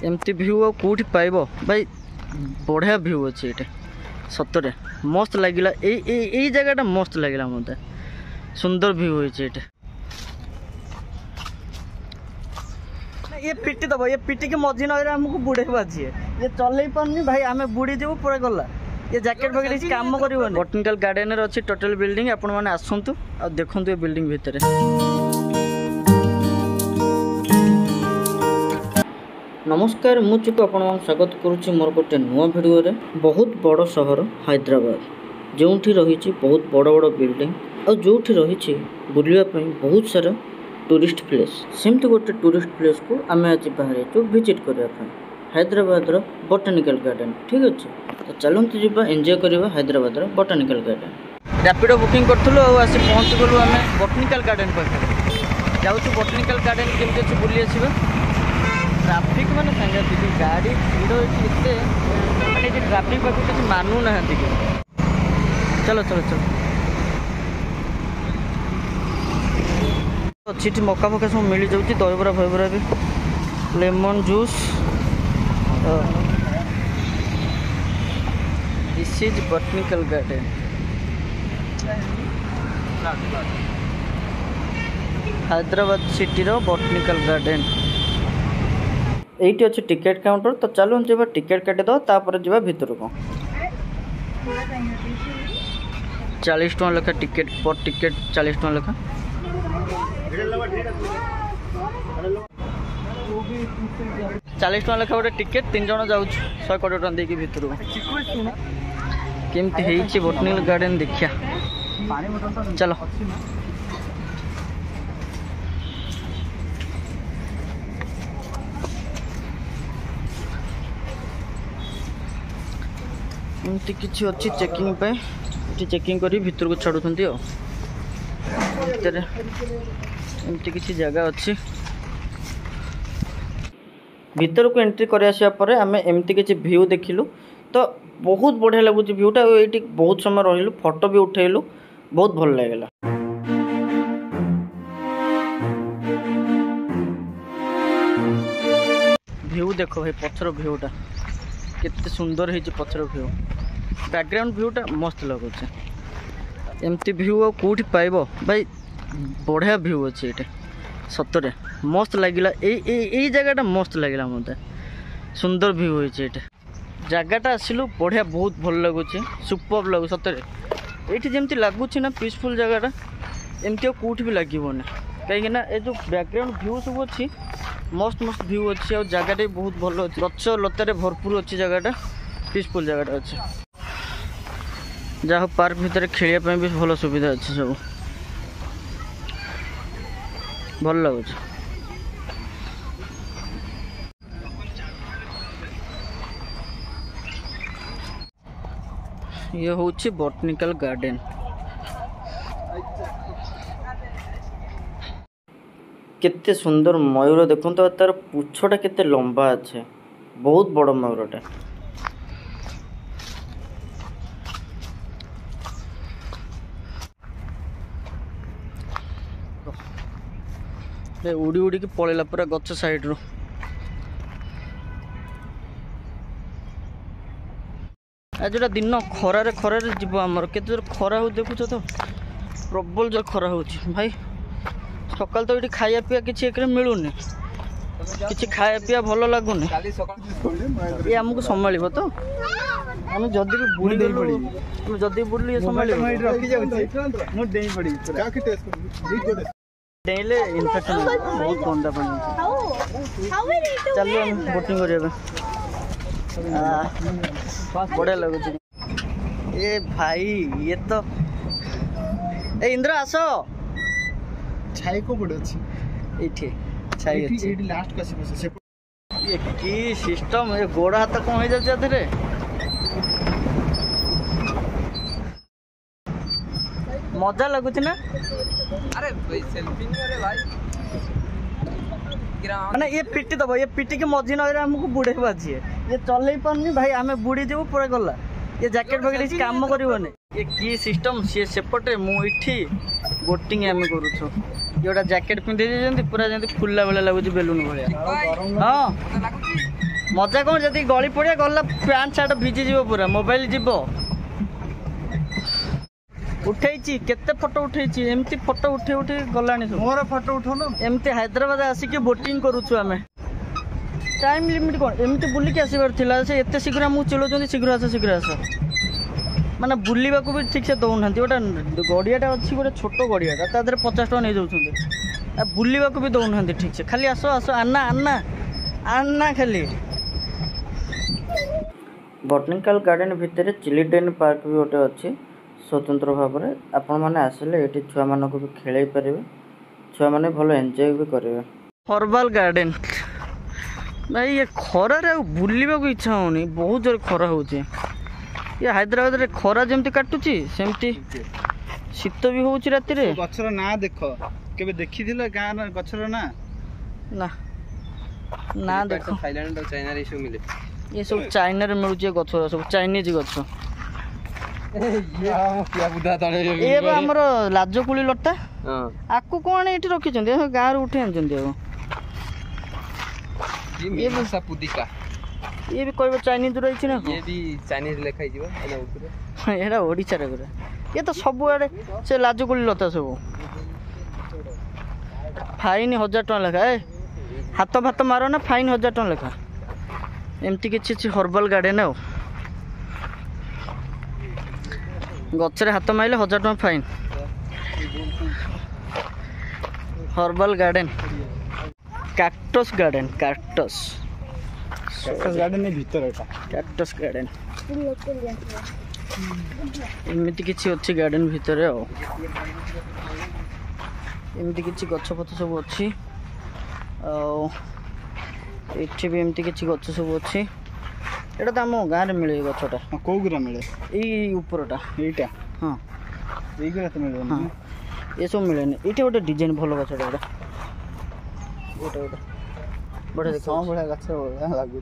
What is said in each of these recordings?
एमती व्यू आ कौटी पाइब भाई बढ़िया व्यू अच्छे ये सतरे मस्त लगिला यही जगह मस्त लगिला मत सुंदर व्यू होइछे ये ये पिटी दब ये पिटी के मझी नईरे आमको बुड़े बाजी ये चल पारनी भाई आम बुड़ी जीव पूरा गला ये जैकेट वगैरह किसी काम कर बॉटनिकल गार्डन अच्छी टोटल बिल्डिंग आपण मैंने आसतु आ देखु ये बिल्डिंग भितर नमस्कार मु चुक आप स्वागत करुच्ची मोर गोटे नुआ भिडियो रे बहुत बड़ सहर हैदराबाद जो रही बहुत बड़ बड़ बिल्डिंग और जो रही बुलापी बहुत सारा टूरिस्ट प्लेस सेमती गोटे टूरिस्ट प्लेस को आम आज बाहर विजिट करने हैदराबाद बॉटनिकल गार्डन ठीक अच्छे तो चलते जावा एंजॉय करवा Hyderabad botanical garden Rapido booking करूँ आसी पहुँच गलु आम बॉटनिकल गार्डन पाखे जाऊँ बॉटनिकल गार्डन केमती अच्छे बुली आसवा ट्राफिक मैंने सांघातिक गाड़ी भीड़ होते माने ट्राफिक पाखे किसी मानू ना चलो चलो चलो अच्छी मका फका सब मिल जाऊँगी दहीबरा फहीबरा भी lemon juice this is botanical garden Hyderabad city रो बॉटनिकल गार्डन एटी अच्छे टिकेट काउंटर तो चलो जा टिकेट काटिद तापर जा भितर को 40 टका लेखा टिकेट पर टिकेट 40 टका लेखा 40 टका लेखा गोटे टिकेट 3 जन जाऊँ 100 कोटी टका देकी भितर केमती है बॉटनिकल गार्डन देखिया चलो एमती किसी अच्छी चेकिंग पे चेकिंग करी भितर को छाड़ुंट एमती किसी जगह अच्छी भितर को एंट्री कर आम एमती किसी व्यू देखिलु तो बहुत बढ़िया लगुच व्यूटा ये बहुत समय रहिलु फोटो भी उठेलु बहुत भल लगेगा व्यू देखो भाई पथर व्यूटा केते सुंदर है पथर व्यू बैकग्राउंड व्यूटा मस्त लगुच एमती व्यू आ कौटी पाइब भाई बढ़िया व्यू अच्छे ये सतरे मस्त लगिला यही जगह मस्त लगिला मत सुंदर व्यू होइछे ये जगहटा आसिलु बढ़िया बहुत भल लगुच सुपर लगु सतरे ये जमती लगुच ना पीसफुल जगहटा एमती कौटी भी लगे कहीं ये जो बैकग्राउंड व्यू सब अच्छी मस्त मस्त व्यू अच्छी और जगह बहुत भल अच्छे गच लतार भरपूर अच्छी जगहटा पीसफुल जगहटा अच्छे जहाँ पार्क भितर खेलने भी भल सुविधा अच्छे सब भल लगुच ये हूँ बॉटनिकल गार्डन केते सुंदर मयूर देखो तो तार पुछटा केते लंबा अच्छे बहुत बड़ मयूरटा उड़ी उड़ी की पलैला पूरा गच साइड रू आज जोटा दिन खरारे खरारे जीव आमर केते जोर खरा हो देखुछ तो प्रबल जोर खरा हो भाई सकाल तो ये खाया पिया किसी एक मिलूनी किसी खाया पिया भल लगुनि ये आमको संभाल तो आम जदि भी बुड़ी जदि बुड़े ये संभाल डेले इन्फेक्शन बहुत गंदा पानी चलिए बोटिंग कर बढ़िया लगुच ये भाई ये तो इंद्र आस छाई को पड़े अच्छी छाई अच्छी लास्ट का से ये की सिस्टम ये गोड़ हाथ कौन हो जाते मजा लगुच ना अरे भाई सेल्फी नहीं अरे भाई माने ये पिटी दब ये पिटी के मझी नईरे आमको बुड़े बाजी ये चल पारनी भाई आम बुड़ी जीव पूरा गला ये जैकेट वगैरह किसी काम कर ये की सिस्टम सी सेपटे मुठी बोटिंग आम करूँ ये जैकेट पिंधि पूरा जमी फुला बेला लगुच बेलून भाया हाँ मजा कौन जदि गली पड़िया गला पैंट सार्ट भिजी जीव पूरा मोबाइल जीव उठेची केते फोटो उठेची एमती फोटो उठे उठे गलानी सब मोर फोटो उठौन एमती हैदराबाद आसिक बोटिंग करूछु आमे टाइम लिमिट कौन एमती बुलिक आसबार थिला से एते शीघ्र आमको चिलौଛନ୍ତି शीघ्र आस माने बुलिबा को भी ठीक से दौना गोटा गड़ियाटा अच्छी गोटे छोट गड़ियाटा ता देहरे 50 टका नहीं जाउछन्ते बुलिबा को भी दौना ठीक से खाली आस आस आना आना आना खाली बटनिकल गार्डन भितर चिल्ड्रेन पार्क भी गोटे अच्छी स्वतंत्र भाव में आपण मैंने आसिले ये छुआ मानक भी खेल पारे छुआ मैंने भल एंजॉय भी करेंगे हर्बाल गार्डन भाई ये खरारे बुलवा को इच्छा होनी बहुत जोर खरा हो ये हैदराबाद रे खरा जमती काटुची सेमती शीत भी हो राति रे गछर ना देख केबे देखि थिला गां गछर ना ना ना देखो थाईलैंड और चाइना रे सब मिले ये सब चाइना रे मिलुचे गछ सब चाइनीज गछ क्या बुधा तळे ए बा हमर लाजकुली लटा हां आकु कोन एठी रखि चंदी गां रे उठे आंचंदी ये मसा पुदिका ये भी कहबो चाइनीज रही छी ना ये भी चाइनीज लिखाई जीवा एना ऊपर एरा ओडिसा रे गुरा ये तो सब आड़े से लाजकुली लता सब फाइन 1000 टका लेखा ए हाथ भात मारो ना फाइन 1000 टका लेखा एमती किछि हर्बल गार्डन आ गचरे हाथ माइले 1000 टका fine herbal garden cactus garden cactus garden ने भीतर एटा कैक्टस गार्डन एमती किछि अछि गार्डन भीतर आ एमती किछि गछ पथ सब अछि आ एठी भी एमती किछि गछ सब अछि एटा त हम गाँ रे मिले गछटा को गुरा मिले एई ऊपरटा एटा हां एई गुरा त मिले हां ये सब मिले नहीं इटे गोटे डिजाइन भल गछटा एटा गोटे गोटे बड़े देखो सम बड़ा गछ लागु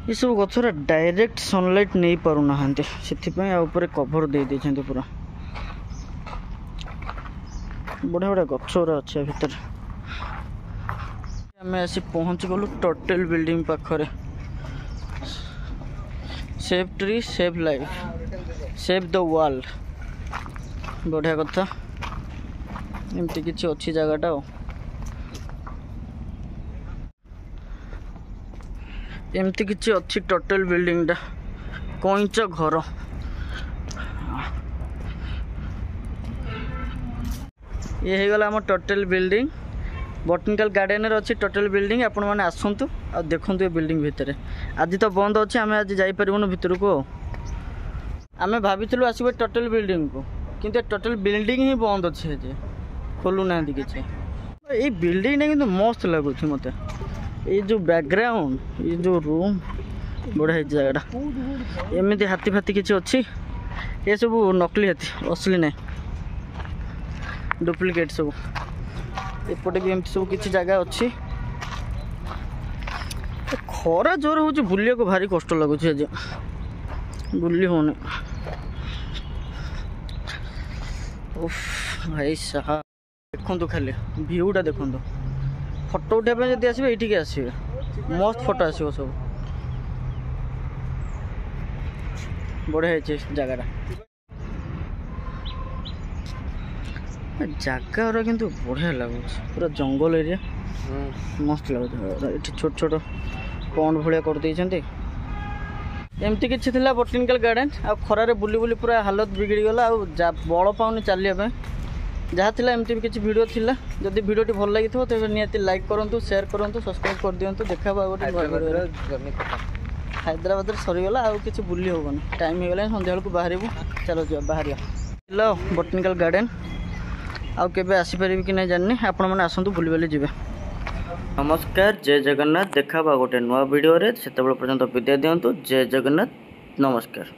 ये सब गछर डायरेक्ट सनलाइट नहीं पारुना से कभर दे देछन्ते पूरा बढ़िया बढ़िया गछर अच्छे भीतर आम आसी पहुँच गलु टोटल बिल्डिंग पाखरे save tree save life save the world बढ़िया कथा एमती किछि अच्छी जगहटा एमती किछि अच्छी टोटल बिल्डिंग टा कईच घर ये हो गला आम टोटल बिल्डिंग बटनिकल गार्डन रे अच्छी टोटल बिल्डिंग आपण मैंने आसतु आ देखु ये बिल्डिंग भितर आज तो बंद अच्छे आम आज जापरूँ भितर को आम भाभी आसबे टोटल बिल्डिंग को किंतु टोटल बिल्डिंग ही बंद अच्छे खोलु ना कि ये बिल्डिंग कि मस्त लगुच मत ये जो बैकग्राउंड ये जो रूम बढ़िया जगह एमती हाथी फाती किसी अच्छी ये सब नकली हाथी असली ना डुप्लिकेट सब एपटे भी एमती सब किसी जगह अच्छी खरा जोर हो बुलिया को भारी कष्ट लगुच आज बुली होने भाई साहब देखु खाली भ्यूटा देखु फोटो उठाइबा जदि आसबे एठी के आसबे मस्त फोटो आसबो सब बढ़िया है जगह जगह किंतु बढ़िया लगुच पूरा जंगल एरिया मस्त लगुच ये छोट छोट पॉन्ड भाया कर देइछन्ते एमती किछि थिला बटनिकल गार्डन आ खरारे बुली बुली पूरा हालत बिगड़ी गला आ बल पाउनी चलिया जहाँ थिला एमती भी किसी वीडियो थिला जदि वीडियोटी भल लगी तेज निहाती लाइक करूँ शेयर करूँ सब्सक्राइब कर दिंतु देखा गोटे हैदराबाद सरीगला आउ कि बुली हेनी टाइम हो गला संध्या बेलू बाहर चलो जा बाहर हेलो बटनिकल गार्डन आउ केबे आसीपारे कि नहीं जानी आपण मैंने आसतु बुली बुली जी। नमस्कार, जय जगन्नाथ। देखा गोटे नुआ वीडियो रे, से पर्यंत विदाय दिंतु। जय जगन्नाथ, नमस्कार।